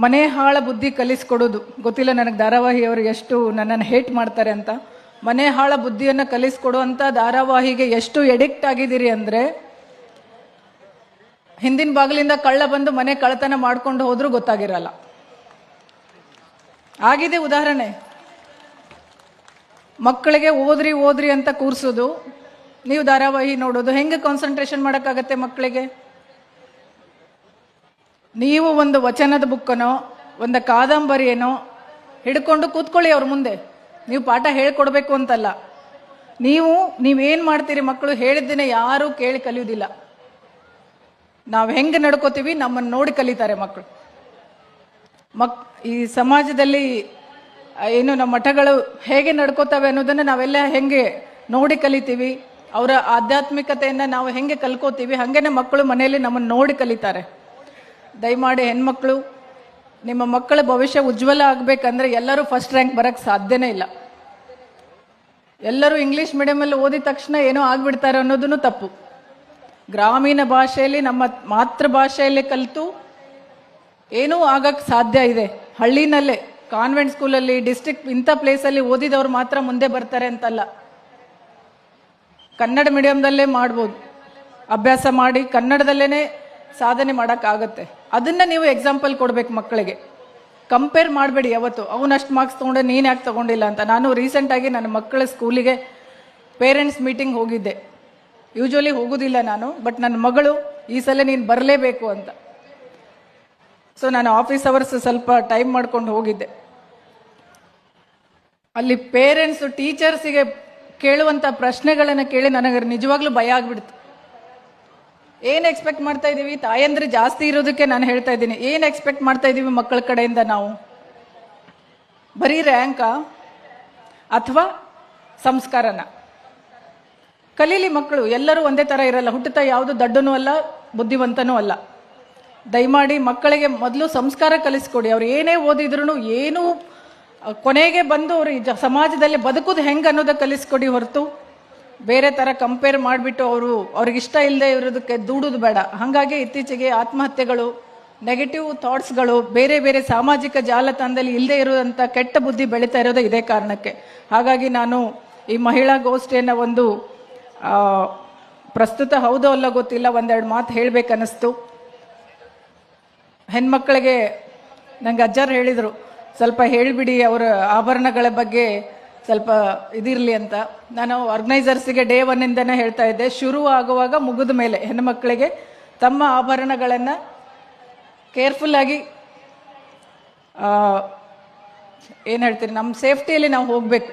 ಮನೆ ಹಾಳ ಬುದ್ಧಿ ಕಲಿಸ್ಕೊಡೋದು. ಗೊತ್ತಿಲ್ಲ ನನಗೆ ಧಾರಾವಾಹಿಯವರು ಎಷ್ಟು ನನ್ನನ್ನು ಹೇಟ್ ಮಾಡ್ತಾರೆ ಅಂತ. ಮನೆ ಹಾಳ ಬುದ್ಧಿಯನ್ನು ಕಲಿಸ್ಕೊಡುವಂಥ ಧಾರಾವಾಹಿಗೆ ಎಷ್ಟು ಎಡಿಕ್ಟ್ ಆಗಿದ್ದೀರಿ ಅಂದರೆ, ಹಿಂದಿನ ಬಾಗಿಲಿಂದ ಕಳ್ಳ ಬಂದು ಮನೆ ಕಳ್ಳತನ ಮಾಡ್ಕೊಂಡು ಹೋದ್ರೂ ಗೊತ್ತಾಗಿರಲ್ಲ. ಆಗಿದೆ ಉದಾಹರಣೆ. ಮಕ್ಕಳಿಗೆ ಓದ್ರಿ ಓದ್ರಿ ಅಂತ ಕೂರಿಸೋದು, ನೀವು ಧಾರಾವಾಹಿ ನೋಡೋದು. ಹೆಂಗೆ ಕಾನ್ಸಂಟ್ರೇಷನ್ ಮಾಡೋಕ್ಕಾಗತ್ತೆ ಮಕ್ಕಳಿಗೆ? ನೀವು ಒಂದು ವಚನದ ಬುಕ್ಕನೋ ಒಂದು ಕಾದಂಬರಿಯೇನೋ ಹಿಡ್ಕೊಂಡು ಕೂತ್ಕೊಳ್ಳಿ ಅವ್ರ ಮುಂದೆ. ನೀವು ಪಾಠ ಹೇಳ್ಕೊಡ್ಬೇಕು ಅಂತಲ್ಲ. ನೀವೇನು ಮಾಡ್ತೀರಿ? ಮಕ್ಕಳು ಹೇಳಿದ್ದೇನೆ ಯಾರೂ ಕೇಳಿ ಕಲಿಯೋದಿಲ್ಲ. ನಾವು ಹೆಂಗೆ ನಡ್ಕೋತೀವಿ ನಮ್ಮನ್ನು ನೋಡಿ ಕಲಿತಾರೆ ಮಕ್ಕಳು. ಈ ಸಮಾಜದಲ್ಲಿ ಏನು ನಮ್ಮ ಮಠಗಳು ಹೇಗೆ ನಡ್ಕೋತವೆ ಅನ್ನೋದನ್ನು ನಾವೆಲ್ಲ ಹೆಂಗೆ ನೋಡಿ ಕಲಿತೀವಿ, ಅವರ ಆಧ್ಯಾತ್ಮಿಕತೆಯನ್ನು ನಾವು ಹೆಂಗೆ ಕಲ್ಕೋತೀವಿ, ಹಾಗೇನೆ ಮಕ್ಕಳು ಮನೆಯಲ್ಲಿ ನಮ್ಮನ್ನು ನೋಡಿ ಕಲಿತಾರೆ. ದಯಮಾಡಿ ಹೆಣ್ಮಕ್ಳು, ನಿಮ್ಮ ಮಕ್ಕಳ ಭವಿಷ್ಯ ಉಜ್ವಲ ಆಗಬೇಕಂದ್ರೆ ಎಲ್ಲರೂ ಫಸ್ಟ್ ರ್ಯಾಂಕ್ ಬರೋಕ್ಕೆ ಸಾಧ್ಯನೇ ಇಲ್ಲ. ಎಲ್ಲರೂ ಇಂಗ್ಲೀಷ್ ಮೀಡಿಯಮಲ್ಲಿ ಓದಿದ ತಕ್ಷಣ ಏನೋ ಆಗ್ಬಿಡ್ತಾರೆ ಅನ್ನೋದನ್ನು ತಪ್ಪು. ಗ್ರಾಮೀಣ ಭಾಷೆಯಲ್ಲಿ, ನಮ್ಮ ಮಾತೃಭಾಷೆಯಲ್ಲಿ ಕಲಿತು ಏನೂ ಆಗಕ್ಕೆ ಸಾಧ್ಯ ಇದೆ. ಹಳ್ಳಿನಲ್ಲೇ ಕಾನ್ವೆಂಟ್ ಸ್ಕೂಲಲ್ಲಿ, ಡಿಸ್ಟ್ರಿಕ್ಟ್ ಇಂಥ ಪ್ಲೇಸಲ್ಲಿ ಓದಿದವ್ರು ಮಾತ್ರ ಮುಂದೆ ಬರ್ತಾರೆ ಅಂತಲ್ಲ. ಕನ್ನಡ ಮೀಡಿಯಮ್ದಲ್ಲೇ ಮಾಡ್ಬೋದು. ಅಭ್ಯಾಸ ಮಾಡಿ ಕನ್ನಡದಲ್ಲೇ ಸಾಧನೆ ಮಾಡೋಕ್ಕಾಗತ್ತೆ. ಅದನ್ನು ನೀವು ಎಕ್ಸಾಂಪಲ್ ಕೊಡ್ಬೇಕು ಮಕ್ಕಳಿಗೆ. ಕಂಪೇರ್ ಮಾಡಬೇಡಿ ಯಾವತ್ತು. ಅವನಷ್ಟು ಮಾರ್ಕ್ಸ್ ತೊಗೊಂಡೆ ನೀನು ಯಾಕೆ ತೊಗೊಂಡಿಲ್ಲ ಅಂತ. ನಾನು ರೀಸೆಂಟಾಗಿ ನನ್ನ ಮಕ್ಕಳ ಸ್ಕೂಲಿಗೆ ಪೇರೆಂಟ್ಸ್ ಮೀಟಿಂಗ್ ಹೋಗಿದ್ದೆ. ಯೂಶ್ವಲಿ ಹೋಗೋದಿಲ್ಲ ನಾನು, ಬಟ್ ನನ್ನ ಮಗಳು ಈ ಸಲ ನೀನು ಬರಲೇಬೇಕು ಅಂತ. ಸೊ ನಾನು ಆಫೀಸ್ ಅವರ್ಸ್ ಸ್ವಲ್ಪ ಟೈಮ್ ಮಾಡ್ಕೊಂಡು ಹೋಗಿದ್ದೆ. ಅಲ್ಲಿ ಪೇರೆಂಟ್ಸು ಟೀಚರ್ಸಿಗೆ ಕೇಳುವಂಥ ಪ್ರಶ್ನೆಗಳನ್ನು ಕೇಳಿ ನನಗೆ ನಿಜವಾಗ್ಲೂ ಭಯ ಆಗ್ಬಿಡ್ತು. ಏನು ಎಕ್ಸ್ಪೆಕ್ಟ್ ಮಾಡ್ತಾ ಇದ್ದೀವಿ? ತಾಯಂದ್ರೆ ಜಾಸ್ತಿ ಇರೋದಕ್ಕೆ ನಾನು ಹೇಳ್ತಾ ಇದ್ದೀನಿ. ಏನು ಎಕ್ಸ್ಪೆಕ್ಟ್ ಮಾಡ್ತಾ ಇದ್ದೀವಿ ಮಕ್ಕಳ ಕಡೆಯಿಂದ ನಾವು? ಬರೀ ರ್ಯಾಂಕಾ ಅಥವಾ ಸಂಸ್ಕಾರನ? ಕಲೀಲಿ ಮಕ್ಕಳು. ಎಲ್ಲರೂ ಒಂದೇ ಥರ ಇರಲ್ಲ. ಹುಟ್ಟುತ್ತಾ ಯಾವುದು ದಡ್ಡನೂ ಅಲ್ಲ, ಬುದ್ಧಿವಂತನೂ ಅಲ್ಲ. ದಯಮಾಡಿ ಮಕ್ಕಳಿಗೆ ಮೊದಲು ಸಂಸ್ಕಾರ ಕಲಿಸ್ಕೊಡಿ. ಅವ್ರು ಏನೇ ಓದಿದ್ರು ಏನೂ ಕೊನೆಗೆ ಬಂದು ಅವರು ಸಮಾಜದಲ್ಲಿ ಬದುಕೋದು ಹೆಂಗೆ ಅನ್ನೋದಕ್ಕೆ ಕಲಿಸ್ಕೊಡಿ ಹೊರತು ಬೇರೆ ಥರ ಕಂಪೇರ್ ಮಾಡಿಬಿಟ್ಟು ಅವ್ರಿಗಿಷ್ಟ ಇಲ್ಲದೆ ಇರೋದಕ್ಕೆ ದೂಡೋದು ಬೇಡ. ಹಾಗಾಗಿ ಇತ್ತೀಚೆಗೆ ಆತ್ಮಹತ್ಯೆಗಳು, ನೆಗೆಟಿವ್ ಥಾಟ್ಸ್ಗಳು, ಬೇರೆ ಬೇರೆ ಸಾಮಾಜಿಕ ಜಾಲತಾಣದಲ್ಲಿ ಇಲ್ಲದೆ ಇರುವಂಥ ಕೆಟ್ಟ ಬುದ್ಧಿ ಬೆಳೀತಾ ಇರೋದು ಇದೇ ಕಾರಣಕ್ಕೆ. ಹಾಗಾಗಿ ನಾನು ಈ ಮಹಿಳಾ ಗೋಷ್ಠಿಯನ್ನು ಒಂದು ಪ್ರಸ್ತುತ ಹೌದೋ ಅಲ್ಲ ಗೊತ್ತಿಲ್ಲ, ಒಂದೆರಡು ಮಾತು ಹೇಳಬೇಕನ್ನಿಸ್ತು. ಹೆಣ್ಮಕ್ಳಿಗೆ ನಂಗೆ ಅಜ್ಜಾರು ಹೇಳಿದರು, ಸ್ವಲ್ಪ ಹೇಳಿಬಿಡಿ ಅವರ ಆಭರಣಗಳ ಬಗ್ಗೆ ಸ್ವಲ್ಪ ಇದಿರಲಿ ಅಂತ. ನಾನು ಆರ್ಗನೈಸರ್ಸಿಗೆ ಡೇ 1 ಹೇಳ್ತಾ ಇದ್ದೆ, ಶುರು ಆಗುವಾಗ ಮುಗಿದ ಮೇಲೆ ಹೆಣ್ಣುಮಕ್ಕಳಿಗೆ ತಮ್ಮ ಆಭರಣಗಳನ್ನು ಕೇರ್ಫುಲ್ಲಾಗಿ ಏನು ಹೇಳ್ತೀರಿ, ನಮ್ಮ ಸೇಫ್ಟಿಯಲ್ಲಿ ನಾವು ಹೋಗಬೇಕು.